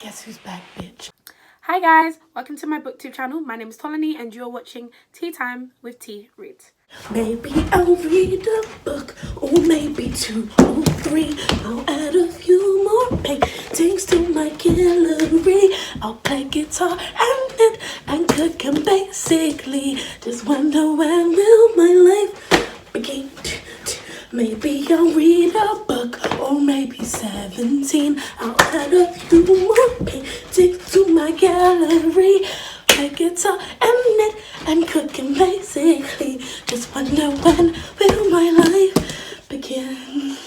Guess who's back, bitch? Hi guys, welcome to my booktube channel. My name is Tolani and you're watching Tea Time with T Reads. Maybe I'll read a book, or maybe two or three. I'll add a few more paintings to my gallery. I'll play guitar and knit and cook and basically just wonder when will my life begin. Maybe I'll read a book, or maybe 17. I'll add a few more paintings to my gallery. Play guitar and knit and cook and basically just wonder when will my life begin.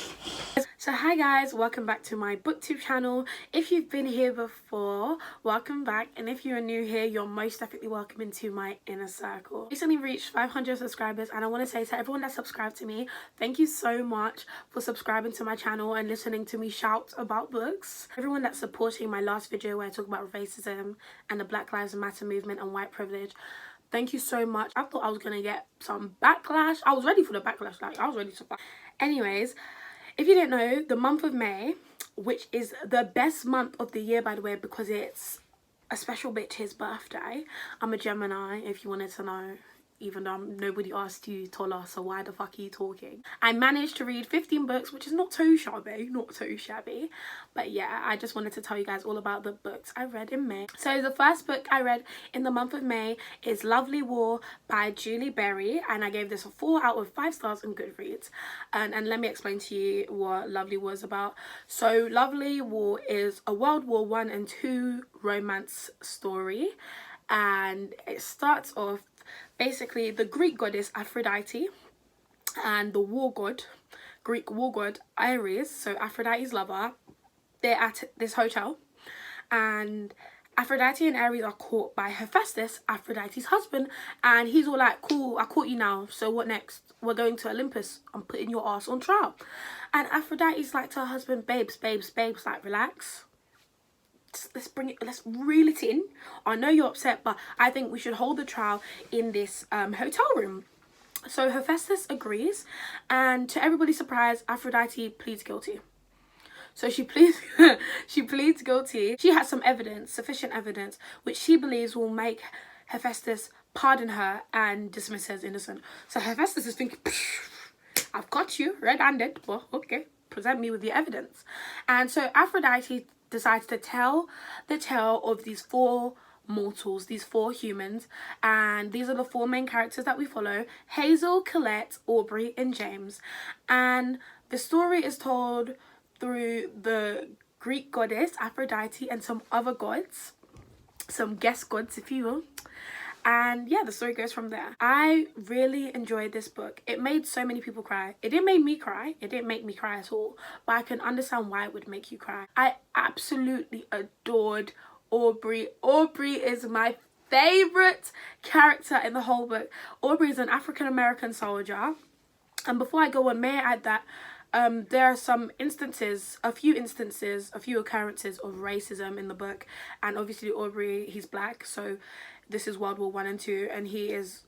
So hi guys, welcome back to my booktube channel. If you've been here before, welcome back, and if you're new here, you're most definitely welcome into my inner circle. I recently reached 500 subscribers and I want to say to everyone that subscribed to me, thank you so much for subscribing to my channel and listening to me shout about books. Everyone that's supporting my last video where I talk about racism and the Black Lives Matter movement and white privilege, thank you so much. I thought I was gonna get some backlash. I was ready for the backlash, like I was ready to fight. Anyways, if you didn't know, the month of May, which is the best month of the year, by the way, because it's a special bitch's birthday. I'm a Gemini, if you wanted to know, even though nobody asked you, Tola, so why the fuck are you talking? I managed to read 15 books, which is not too shabby, But yeah, I just wanted to tell you guys all about the books I read in May. So the first book I read in the month of May is Lovely War by Julie Berry, and I gave this a 4 out of 5 stars on Goodreads. And let me explain to you what Lovely War is about. So Lovely War is a World War I and II romance story, and it starts off basically the Greek goddess Aphrodite and the Greek war god Ares, so Aphrodite's lover. They're at this hotel and Aphrodite and Ares are caught by Hephaestus, Aphrodite's husband, and he's all like, cool, I caught you now, so what next? We're going to Olympus. I'm putting your ass on trial. And Aphrodite's like to her husband, babes, like, relax. Let's reel it in. I know you're upset, but I think we should hold the trial in this hotel room. So Hephaestus agrees, and to everybody's surprise, Aphrodite pleads guilty. So she pleads guilty. She has some evidence, sufficient evidence, which she believes will make Hephaestus pardon her and dismiss her as innocent. So Hephaestus is thinking, I've got you red-handed. Well, okay, present me with the evidence. And so Aphrodite decides to tell the tale of these 4 mortals, these 4 humans, and these are the 4 main characters that we follow: Hazel, Colette, Aubrey and James. And the story is told through the Greek goddess Aphrodite and some other gods, some guest gods if you will. And yeah, the story goes from there. I really enjoyed this book. It made so many people cry. It didn't make me cry. It didn't make me cry at all. But I can understand why it would make you cry. I absolutely adored Aubrey. Aubrey is my favourite character in the whole book. Aubrey is an African-American soldier. And before I go on, may I add that there are some instances, a few occurrences of racism in the book. And obviously Aubrey, he's black, so this is World War I and II, and he is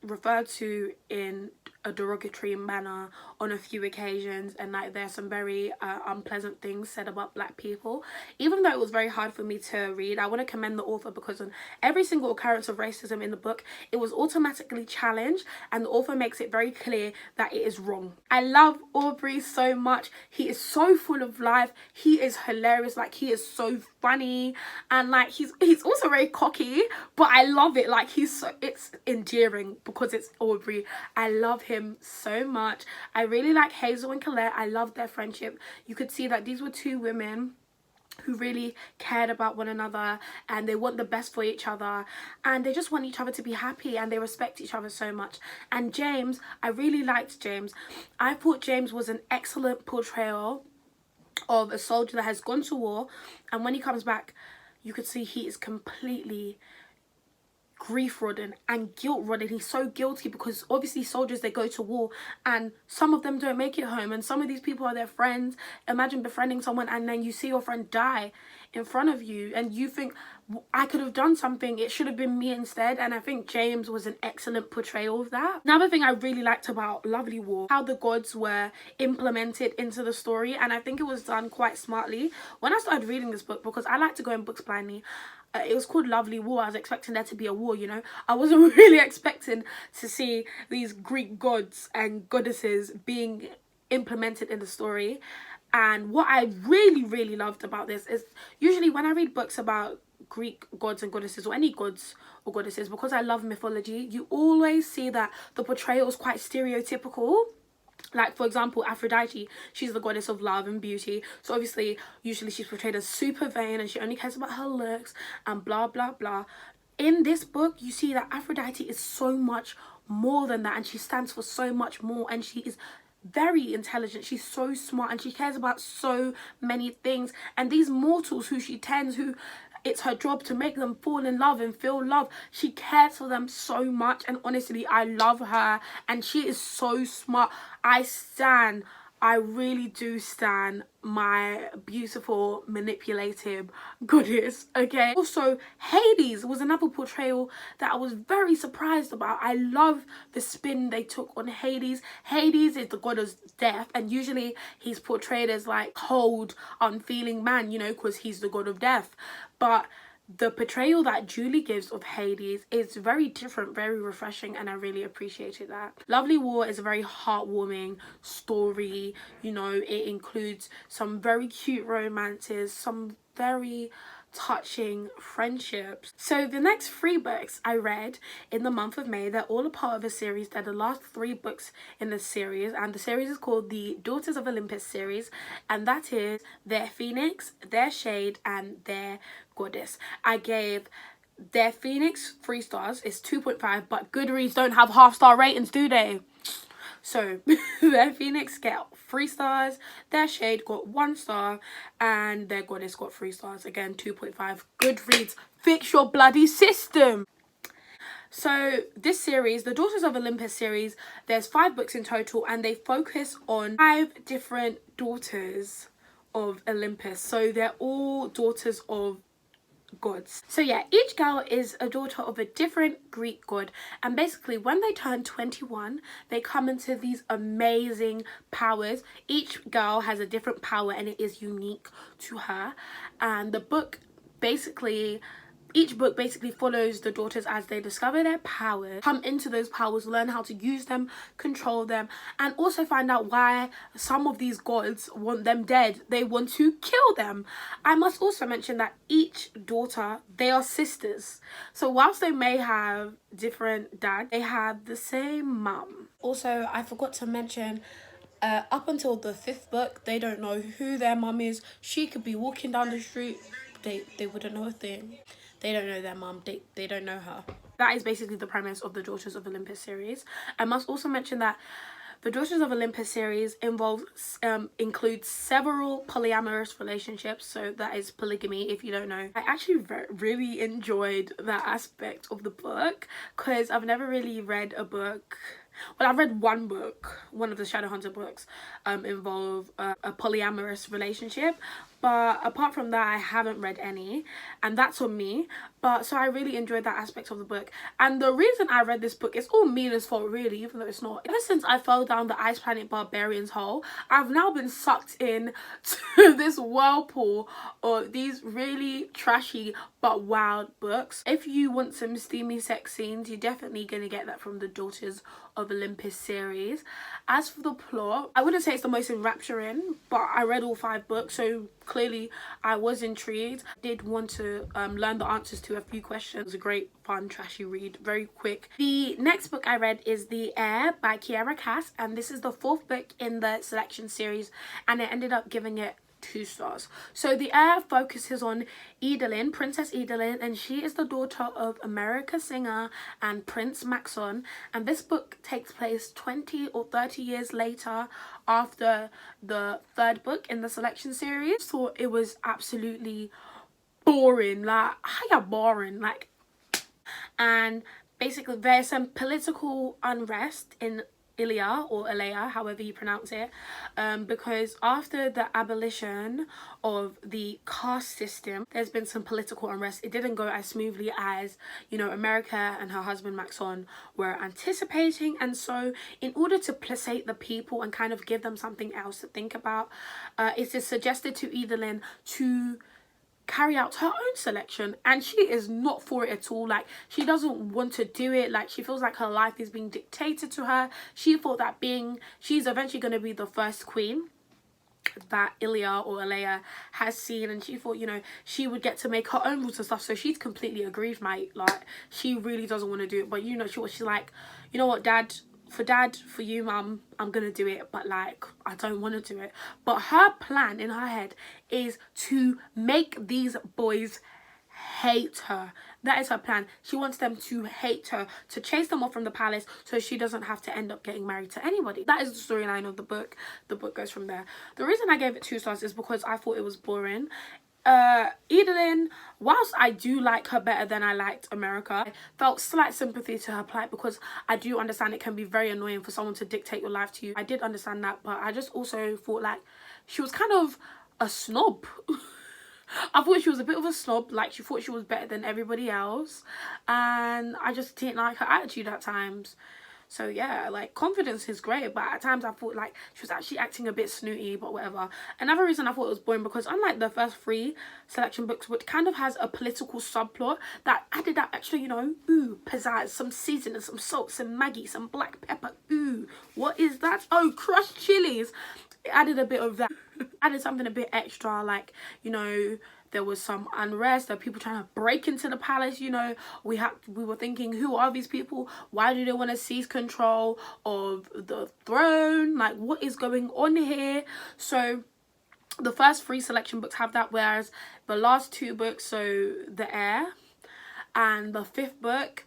referred to in a derogatory manner on a few occasions, and like there's some very unpleasant things said about black people. Even though it was very hard for me to read, I want to commend the author, because on every single occurrence of racism in the book, it was automatically challenged, and the author makes it very clear that it is wrong. I love Aubrey so much. He is so full of life. He is hilarious. Like, he is so funny, and like he's also very cocky, but I love it. Like, it's endearing because it's Aubrey. I love him so much. I really like Hazel and Colette. I love their friendship. You could see that these were 2 women who really cared about one another, and they want the best for each other, and they just want each other to be happy, and they respect each other so much. And James, I really liked James. I thought James was an excellent portrayal of a soldier that has gone to war, and when he comes back, you could see he is completely grief-ridden and guilt-ridden. He's so guilty because obviously soldiers, they go to war and some of them don't make it home, and some of these people are their friends. Imagine befriending someone and then you see your friend die in front of you and you think, I could have done something, it should have been me instead. And I think James was an excellent portrayal of that. Another thing I really liked about Lovely War, how the gods were implemented into the story, and I think it was done quite smartly. When I started reading this book, because I like to go in books blindly, it was called Lovely War. I was expecting there to be a war, you know. I wasn't really expecting to see these Greek gods and goddesses being implemented in the story. And what I really loved about this is, usually when I read books about Greek gods and goddesses, or any gods or goddesses, because I love mythology, you always see that the portrayal is quite stereotypical. Like, for example, Aphrodite, she's the goddess of love and beauty. So obviously, usually she's portrayed as super vain and she only cares about her looks and blah, blah, blah. In this book, you see that Aphrodite is so much more than that, and she stands for so much more, and she is very intelligent. She's so smart and she cares about so many things. And these mortals who she tends, who it's her job to make them fall in love and feel love, she cares for them so much. And honestly, I love her and she is so smart. I really do stan my beautiful manipulative goddess, okay? Also, Hades was another portrayal that I was very surprised about. I love the spin they took on Hades. Hades is the god of death, and usually he's portrayed as like cold, unfeeling man, you know, because he's the god of death. But the portrayal that Julie gives of Hades is very different, very refreshing, and I really appreciated that. Lovely War is a very heartwarming story, you know. It includes some very cute romances, some very touching friendships. So the next 3 books I read in the month of May, they're all a part of a series. They're the last 3 books in the series, and the series is called the Daughters of Olympus series, and that is Their Phoenix, Their Shade, and Their Goddess. I gave Their Phoenix 3 stars. It's 2.5, but Goodreads don't have half-star ratings, do they? So Their Phoenix get 3 stars, Their Shade got 1 star, and Their Goddess got 3 stars. Again, 2.5. Goodreads, fix your bloody system. So this series, the Daughters of Olympus series, there's 5 books in total, and they focus on 5 different daughters of Olympus. So they're all daughters of gods. So yeah, each girl is a daughter of a different Greek god, and basically when they turn 21, they come into these amazing powers. Each girl has a different power and it is unique to her, and the book basically, each book basically follows the daughters as they discover their powers, come into those powers, learn how to use them, control them, and also find out why some of these gods want them dead. They want to kill them. I must also mention that each daughter, they are sisters. So whilst they may have different dads, they have the same mum. Also, I forgot to mention, up until the 5th book, they don't know who their mum is. She could be walking down the street, they wouldn't know a thing. They don't know their mum, they don't know her. That is basically the premise of the Daughters of Olympus series. I must also mention that the Daughters of Olympus series includes several polyamorous relationships, so that is polygamy if you don't know. I actually really enjoyed that aspect of the book, because I've never really read a book. Well, I've read one book, one of the Shadowhunter books, involve a polyamorous relationship, but apart from that I haven't read any, and that's on me. But so I really enjoyed that aspect of the book, and the reason I read this book is all Mina's fault really, even though it's not. Ever since I fell down the Planet Barbarians hole, I've now been sucked in to this whirlpool of these really trashy but wild books. If you want some steamy sex scenes, you're definitely gonna get that from the Daughters of Olympus series. As for the plot, I wouldn't say it's the most enrapturing, but I read all 5 books, so clearly I was intrigued. I did want to learn the answers to a few questions. It was a great, fun, trashy read, very quick. The next book I read is The Heir by Kiera Cass, and this is the 4th book in the selection series, and I ended up giving it 2 stars. So The Heir focuses on Edelyn, Princess Edelyn, and she is the daughter of America singer and Prince Maxon, and this book takes place 20 or 30 years later after the 3rd book in the selection series. I thought it was absolutely boring. Like, how boring? Like, And basically there's some political unrest in Ilya or Alea, however you pronounce it, because after the abolition of the caste system, there's been some political unrest. It didn't go as smoothly as, you know, America and her husband Maxon were anticipating, and so in order to placate the people and kind of give them something else to think about, it is suggested to Evelyn to carry out her own selection, and she is not for it at all. Like, she doesn't want to do it. Like, she feels like her life is being dictated to her. She thought that she's eventually going to be the first queen that Ilya or Alea has seen, and she thought, you know, she would get to make her own rules and stuff. So she's completely aggrieved, mate. Like, she really doesn't want to do it, but you know, she's like, you know what, dad, for you, mum, I'm gonna do it, but like, I don't want to do it. But her plan in her head is to make these boys hate her. That is her plan. She wants them to hate her, to chase them off from the palace so she doesn't have to end up getting married to anybody. That is the storyline of the book. The book goes from there. The reason I gave it 2 stars is because I thought it was boring. Evelyn, whilst I do like her better than I liked America, I felt slight sympathy to her plight, because I do understand it can be very annoying for someone to dictate your life to you. I did understand that, but I just also thought like she was kind of a snob. I thought she was a bit of a snob, like she thought she was better than everybody else, and I just didn't like her attitude at times. So yeah, like, confidence is great, but at times I thought like she was actually acting a bit snooty, but whatever. Another reason I thought it was boring, because unlike the first 3 selection books, which kind of has a political subplot that added that extra, you know, ooh, pizzazz, some seasoning, some salt, some Maggi, some black pepper, ooh, what is that? Oh, crushed chilies. It added a bit of that. Added something a bit extra, like, you know, there was some unrest, there were people trying to break into the palace, you know. We were thinking, who are these people? Why do they want to seize control of the throne? Like, what is going on here? So the first 3 selection books have that, whereas the last 2 books, so The Heir and the 5th book,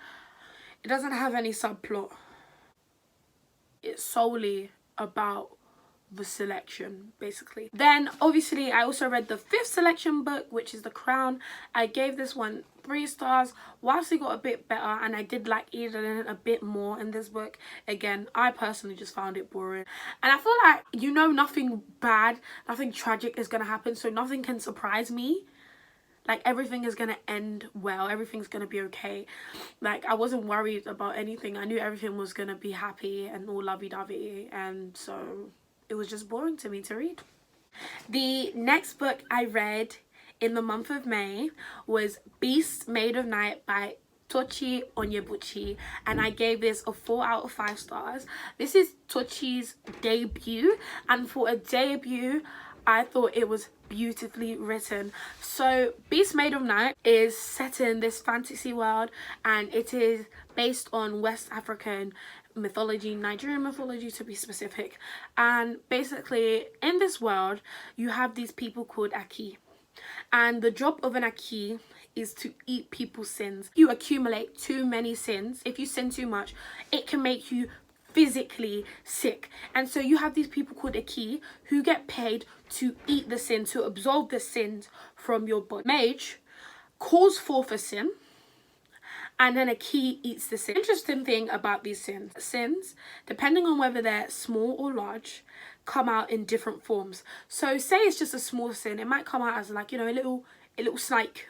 it doesn't have any subplot. It's solely about the selection, basically. Then obviously I also read the 5th selection book, which is The Crown. I gave this one 3 stars. Whilst it got a bit better and I did like Evelyn a bit more in this book, again, I personally just found it boring. And I feel like, you know, nothing bad, nothing tragic is gonna happen, so nothing can surprise me. Like, everything is gonna end well, everything's gonna be okay. Like, I wasn't worried about anything. I knew everything was gonna be happy and all lovey-dovey, and so it was just boring to me to read. The next book I read in the month of May was Beast Made of Night by Tochi Onyebuchi, and I gave this a 4 out of 5 stars. This is Tochi's debut, and for a debut, I thought it was beautifully written. So Beast Made of Night is set in this fantasy world, and it is based on West African mythology, Nigerian mythology to be specific. And basically in this world you have these people called Aki, and the job of an Aki is to eat people's sins. You accumulate too many sins, if you sin too much, it can make you physically sick. And so you have these people called Aki who get paid to eat the sin, to absolve the sins from your body. Mage calls forth a sin, and then Aki eats the sin. Interesting thing about these sins, depending on whether they're small or large, come out in different forms. So say it's just a small sin, it might come out as like, you know, a little snake.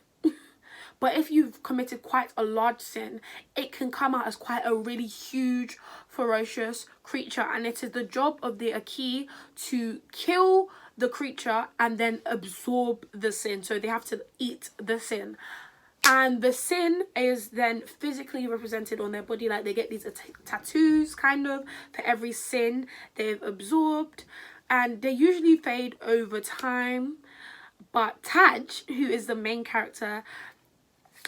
But if you've committed quite a large sin, it can come out as quite a really huge, ferocious creature. And it is the job of the Aki to kill the creature and then absorb the sin. So they have to eat the sin. And the sin is then physically represented on their body. Like, they get these tattoos, kind of, for every sin they've absorbed. And they usually fade over time. But Taj, who is the main character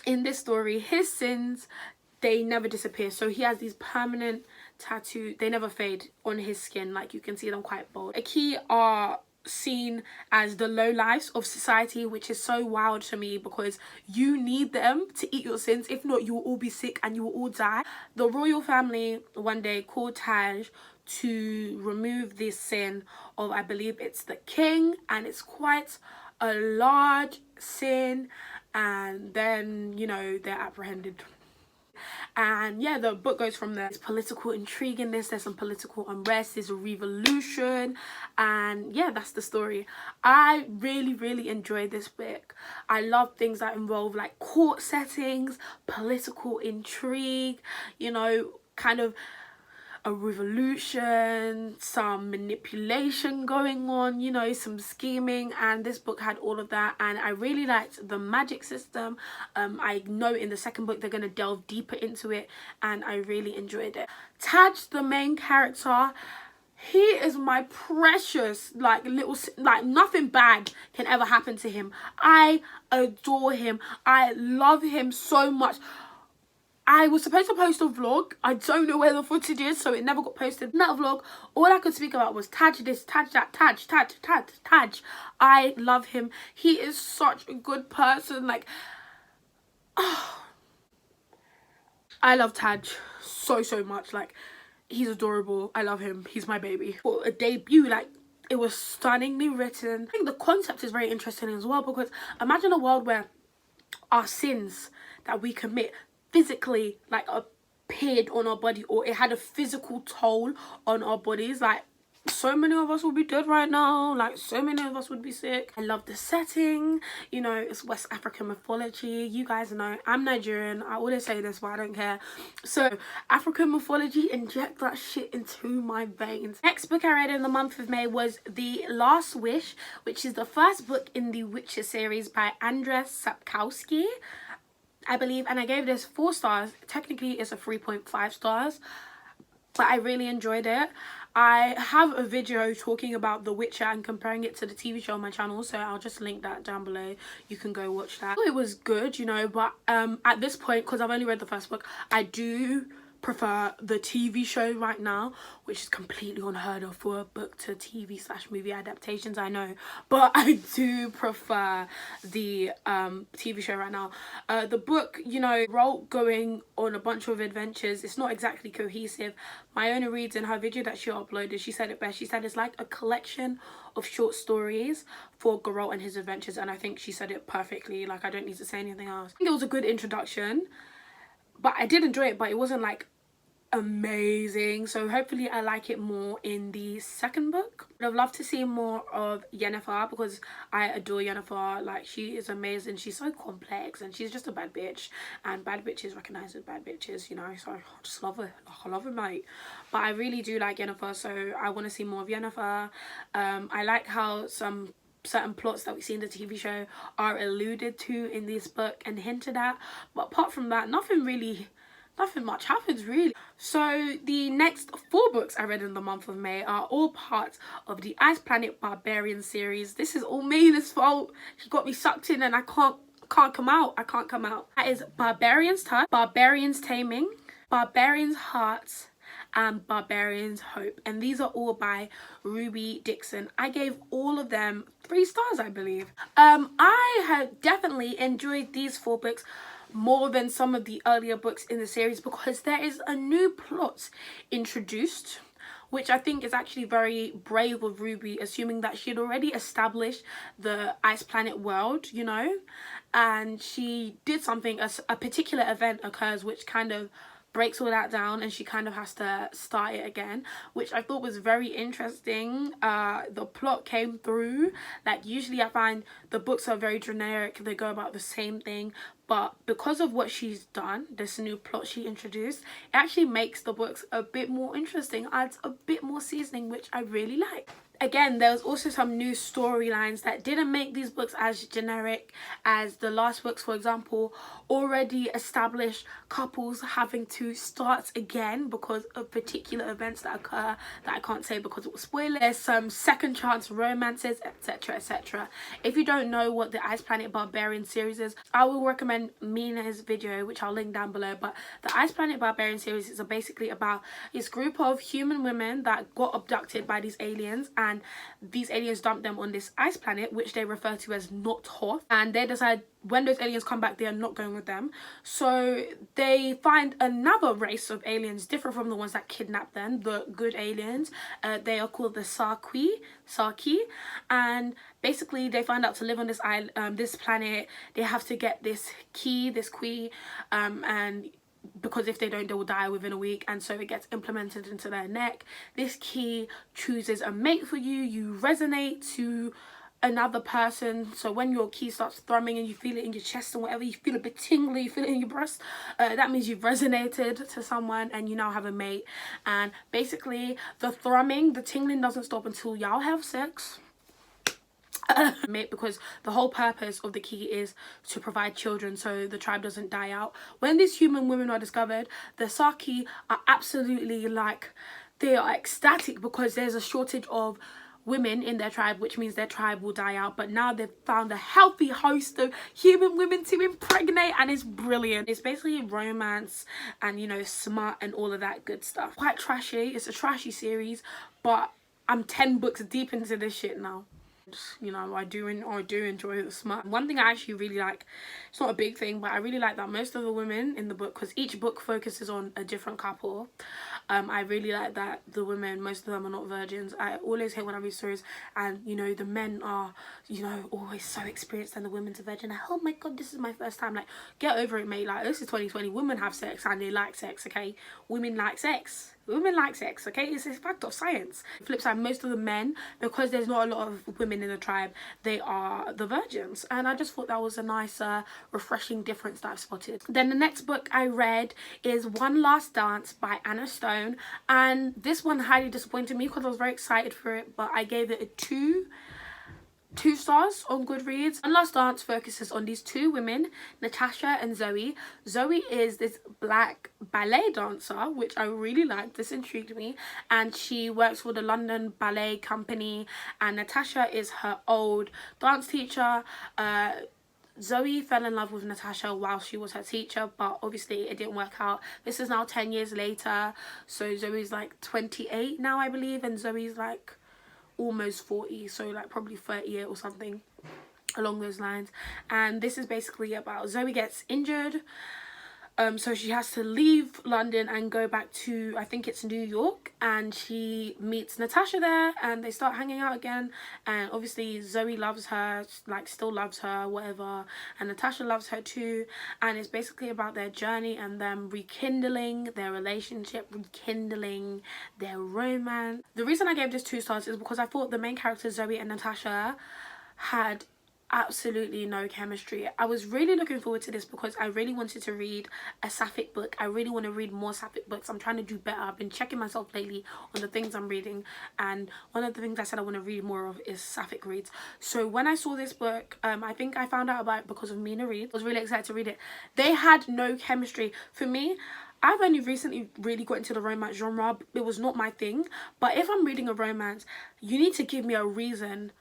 in this story, his sins, they never disappear. So he has these permanent tattoos. They never fade on his skin. Like, you can see them quite bold. Aki are seen as the low lives of society, which is so wild to me, because you need them to eat your sins. If not, you will all be sick and you will all die. The royal family one day called Taj to remove this sin of, I believe it's the king, and it's quite a large sin, and then, you know, they're apprehended. And yeah, the book goes from there. There's political intrigue in this, there's some political unrest, there's a revolution, and yeah, that's the story. I really enjoyed this book. I love things that involve like court settings, political intrigue, you know, kind of a revolution, some manipulation going on, you know, some scheming, and this book had all of that. And I really liked the magic system. I know in the second book they're going to delve deeper into it, and I really enjoyed it. Taj, the main character, he is my precious, like, little, like, nothing bad can ever happen to him. I adore him. I love him so much. I was supposed to post a vlog. I don't know where the footage is, so it never got posted. In that vlog, all I could speak about was Taj this, Taj that, Taj. I love him. He is such a good person. Like, oh, I love Taj so much. Like, he's adorable. I love him. He's my baby. For a debut, like, it was stunningly written. I think the concept is very interesting as well, because imagine a world where our sins that we commit physically like appeared on our body, or it had a physical toll on our bodies. Like, so many of us would be dead right now, like so many of us would be sick. I love the setting, you know, it's West African mythology. You guys know I'm Nigerian, I always say this, but I don't care. So African mythology, inject that shit into my veins. Next book I read in the month of May was The Last Wish, which is the first book in the Witcher series by Andrzej Sapkowski, I believe, and I gave this 4 stars. Technically it's a 3.5 stars, but I really enjoyed it. I have a video talking about The Witcher and comparing it to the TV show on my channel, so I'll just link that down below. You can go watch that. It was good, you know, but at this point, because I've only read the first book, I do prefer the TV show right now, which is completely unheard of for a book to TV/movie adaptations, I know, but I do prefer the TV show right now. The book, you know, Rolt going on a bunch of adventures, it's not exactly cohesive. My owner reads in her video that she uploaded, she said it best. She said it's like a collection of short stories for Geralt and his adventures, and I think she said it perfectly. Like, I don't need to say anything else. I think it was a good introduction, but I did enjoy it, but it wasn't like amazing, so hopefully I like it more in the second book. I'd love to see more of Yennefer, because I adore Yennefer. Like, she is amazing, she's so complex, and she's just a bad bitch, and bad bitches recognize as bad bitches, you know, so I just love her. I love her, mate. But I really do like Yennefer, so I want to see more of Yennefer. I like how some certain plots that we see in the TV show are alluded to in this book and hinted at, but apart from that, nothing much happens really. So the next 4 books I read in the month of May are all parts of the Planet Barbarians series. This is all Mina's fault. She got me sucked in and I can't come out. That is Barbarians Touch, Barbarians Taming, Barbarians Hearts, and Barbarians Hope, and these are all by Ruby Dixon. I gave all of them 3 stars, I believe. I have definitely enjoyed these 4 books more than some of the earlier books in the series, because there is a new plot introduced, which I think is actually very brave of Ruby, assuming that she had already established the Ice Planet world, you know, and she did something, a particular event occurs which kind of breaks all that down, and she kind of has to start it again, which I thought was very interesting. The plot came through. Like, usually I find the books are very generic, they go about the same thing, but because of what she's done, this new plot she introduced, it actually makes the books a bit more interesting, adds a bit more seasoning, which I really like. Again, there was also some new storylines that didn't make these books as generic as the last books. For example, already established couples having to start again because of particular events that occur that I can't say because it will spoil it. There's some second chance romances, etc, etc. If you don't know what the Ice Planet Barbarian series is, I will recommend Mina's video, which I'll link down below. But the Ice Planet Barbarian series is basically about this group of human women that got abducted by these aliens, and these aliens dump them on this ice planet, which they refer to as Not Hoth, and they decide when those aliens come back they are not going with them, so they find another race of aliens different from the ones that kidnapped them, the good aliens. They are called the Saki, and basically they find out to live on this island, this planet, they have to get this key, and because if they don't, they will die within a week, and so it gets implemented into their neck. This key chooses a mate for you. You resonate to another person, so when your key starts thrumming and you feel it in your chest and whatever, you feel a bit tingly, you feel it in your breast, that means you've resonated to someone and you now have a mate. And basically the thrumming, the tingling doesn't stop until y'all have sex. Mate, because the whole purpose of the key is to provide children so the tribe doesn't die out. When these human women are discovered, the Saki are absolutely like, they are ecstatic because there's a shortage of women in their tribe, which means their tribe will die out. But now they've found a healthy host of human women to impregnate, and it's brilliant. It's basically romance and, you know, smart and all of that good stuff. Quite trashy. It's a trashy series, but I'm 10 books deep into this shit now. You know, I do enjoy the smart. One thing I actually really like, it's not a big thing, but I really like that most of the women in the book, because each book focuses on a different couple, I really like that the women, most of them are not virgins. I always hate when I read stories and, you know, the men are, you know, always so experienced and the women's a virgin. Like, oh my god, this is my first time. Like, get over it, mate. Like, this is 2020. Women have sex and they like sex, okay? Women like sex. Women like sex, okay? It's a fact of science. Flip side, most of the men, because there's not a lot of women in the tribe, they are the virgins. And I just thought that was a nice, refreshing difference that I've spotted. Then the next book I read is One Last Dance by Anna Stone. And this one highly disappointed me because I was very excited for it, but I gave it a 2 stars on Goodreads. One Last Dance focuses on these two women, Natasha and Zoe. Zoe is this black ballet dancer, which I really liked. This intrigued me, and she works for the London Ballet Company, and Natasha is her old dance teacher. Zoe fell in love with Natasha while she was her teacher, but obviously it didn't work out. This is now 10 years later, so Zoe's like 28 now, I believe, and Zoe's like almost 40, so like probably 38 or something along those lines. And this is basically about Zoe gets injured, so she has to leave London and go back to, I think it's New York, and she meets Natasha there and they start hanging out again. And obviously Zoe loves her, like still loves her, whatever, and Natasha loves her too. And it's basically about their journey and them rekindling their relationship, rekindling their romance. The reason I gave this 2 stars is because I thought the main characters, Zoe and Natasha, had absolutely no chemistry. I was really looking forward to this because I really wanted to read a sapphic book. I really want to read more sapphic books. I'm trying to do better. I've been checking myself lately on the things I'm reading, and one of the things I said I want to read more of is sapphic reads. So when I saw this book, I think I found out about it because of Mina Reed. I was really excited to read it. They had no chemistry. For me, I've only recently really got into the romance genre. It was not my thing, but if I'm reading a romance, you need to give me a reason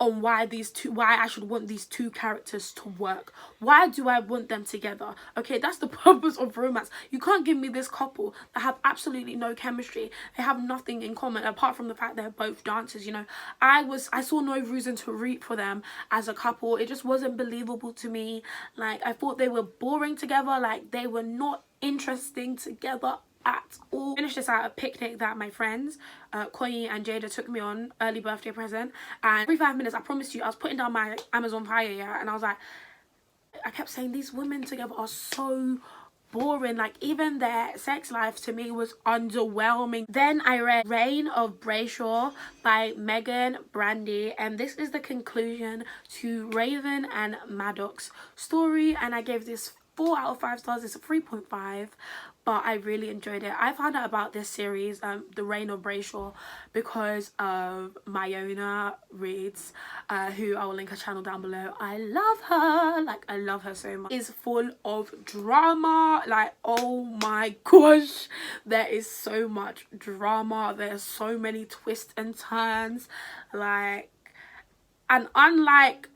on why I should want these two characters to work. Why do I want them together? Okay, that's the purpose of romance. You can't give me this couple that have absolutely no chemistry. They have nothing in common apart from the fact they're both dancers, you know. I saw no reason to root for them as a couple. It just wasn't believable to me. Like, I thought they were boring together. Like, they were not interesting together at all. Finished this at a picnic that my friends Koyi and Jada took me on, early birthday present, and every 5 minutes, I promised you, I was putting down my Amazon Fire, yeah, and I was like, I kept saying these women together are so boring. Like, even their sex life to me was underwhelming. Then I read Reign of Brayshaw by Megan Brandy, and this is the conclusion to Raven and Maddox's story, and I gave this 4 out of 5 stars. It's a 3.5, but I really enjoyed it. I found out about this series, The Reign of Brayshaw, because of Mayona Reads, who I will link her channel down below. I love her, like, I love her so much. It's full of drama, like, oh my gosh, there is so much drama. There's so many twists and turns, like, and unlike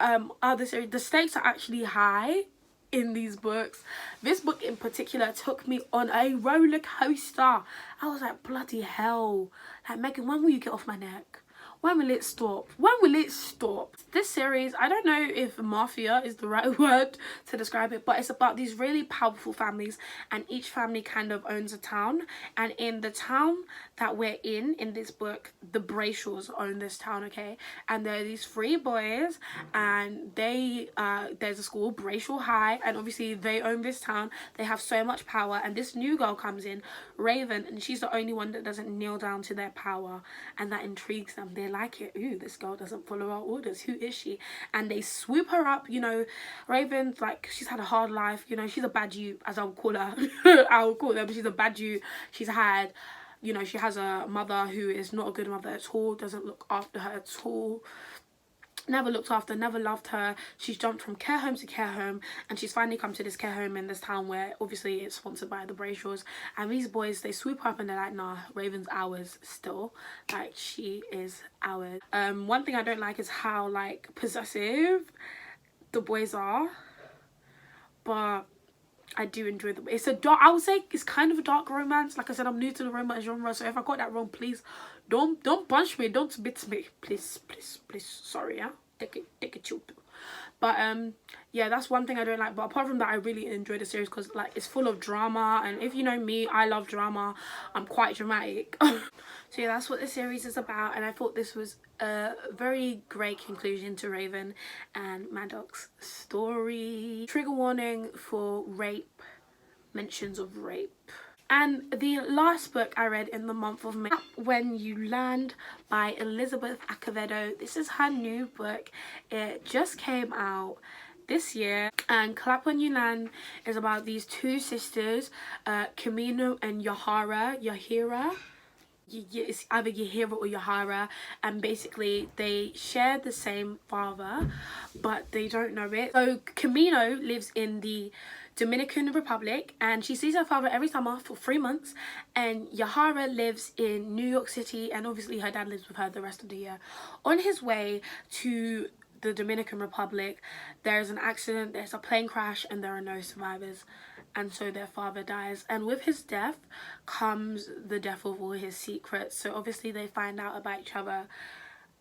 other series, the stakes are actually high in these books. This book in particular took me on a roller coaster. I was like, bloody hell, like, Megan, when will you get off my neck? When will it stop? When will it stop? This series, I don't know if mafia is the right word to describe it, but it's about these really powerful families, and each family kind of owns a town. And in the town that we're in this book, the Brayshaws own this town, okay? And there are these 3 boys, and they there's a school, Brayshaw High, and obviously they own this town. They have so much power, and this new girl comes in, Raven, and she's the only one that doesn't kneel down to their power, and that intrigues them. They're like it. Ooh, this girl doesn't follow our orders. Who is she? And they swoop her up. You know, Raven's like, she's had a hard life. You know, she's a bad you, as I would call her. I would call her, but she's a bad you. She's had, you know, she has a mother who is not a good mother at all, doesn't look after her at all, never looked after, never loved her. She's jumped from care home to care home, and she's finally come to this care home in this town where obviously it's sponsored by the Brayshaws. And these boys, they swoop up and they're like, nah, Raven's ours still, like she is ours. One thing I don't like is how like possessive the boys are, but I do enjoy them. It's a dark, I would say it's kind of a dark romance. Like I said, I'm new to the romance genre, so if I got that wrong, please don't punch me, don't bit me, please. Sorry, yeah, take it chill. But yeah, that's one thing I don't like. But apart from that, I really enjoy the series because like it's full of drama, and if you know me, I love drama. I'm quite dramatic. So yeah, that's what the series is about, and I thought this was a very great conclusion to Raven and Maddox's story. Trigger warning for rape, mentions of rape. And the last book I read in the month of May, When You Land by Elizabeth Acevedo. This is her new book. It just came out this year, and Clap When You Land is about these 2 sisters, Kamino and Yahira. It's either Yahira or Yahara, and basically they share the same father but they don't know it. So Kamino lives in the Dominican Republic, and she sees her father every summer for 3 months, and Yahara lives in New York City, and obviously her dad lives with her the rest of the year. On his way to the Dominican Republic, there's an accident, there's a plane crash, and there are no survivors, and so their father dies, and with his death comes the death of all his secrets. So obviously they find out about each other,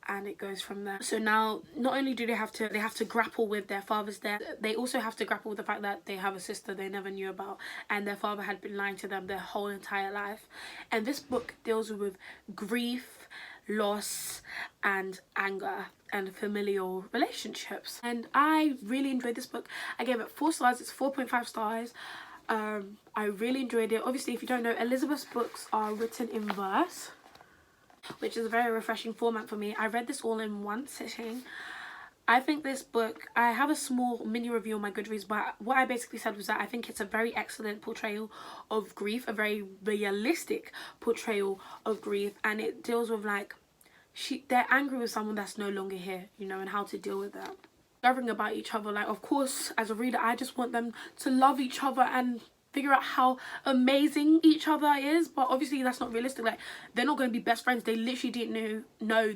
and it goes from there. So now not only do they have to grapple with their father's death, they also have to grapple with the fact that they have a sister they never knew about, and their father had been lying to them their whole entire life. And this book deals with grief, loss, and anger, and familial relationships. And I really enjoyed this book. I gave it 4 stars. It's 4.5 stars. I really enjoyed it. Obviously, if you don't know, Elizabeth's books are written in verse, which is a very refreshing format for me. I read this all in one sitting. I think this book, I have a small mini review on my Goodreads, but what I basically said was that I think it's a very excellent portrayal of grief, a very realistic portrayal of grief, and it deals with like, they're angry with someone that's no longer here, you know, and how to deal with that. Discovering about each other, like, of course, as a reader, I just want them to love each other and figure out how amazing each other is, but obviously that's not realistic. Like, they're not going to be best friends. They literally didn't know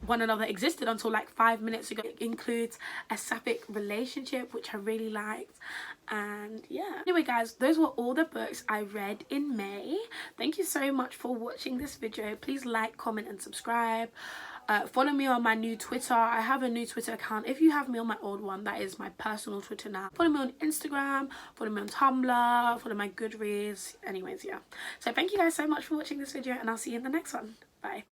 one another existed until like 5 minutes ago. It includes a sapphic relationship, which I really liked. And yeah, anyway guys, those were all the books I read in May. Thank you so much for watching this video. Please like, comment, and subscribe. Follow me on my new Twitter. I have a new Twitter account. If you have me on my old one, that is my personal Twitter now. Follow me on Instagram, follow me on Tumblr, follow my Goodreads. Anyways, yeah. So thank you guys so much for watching this video, and I'll see you in the next one. Bye.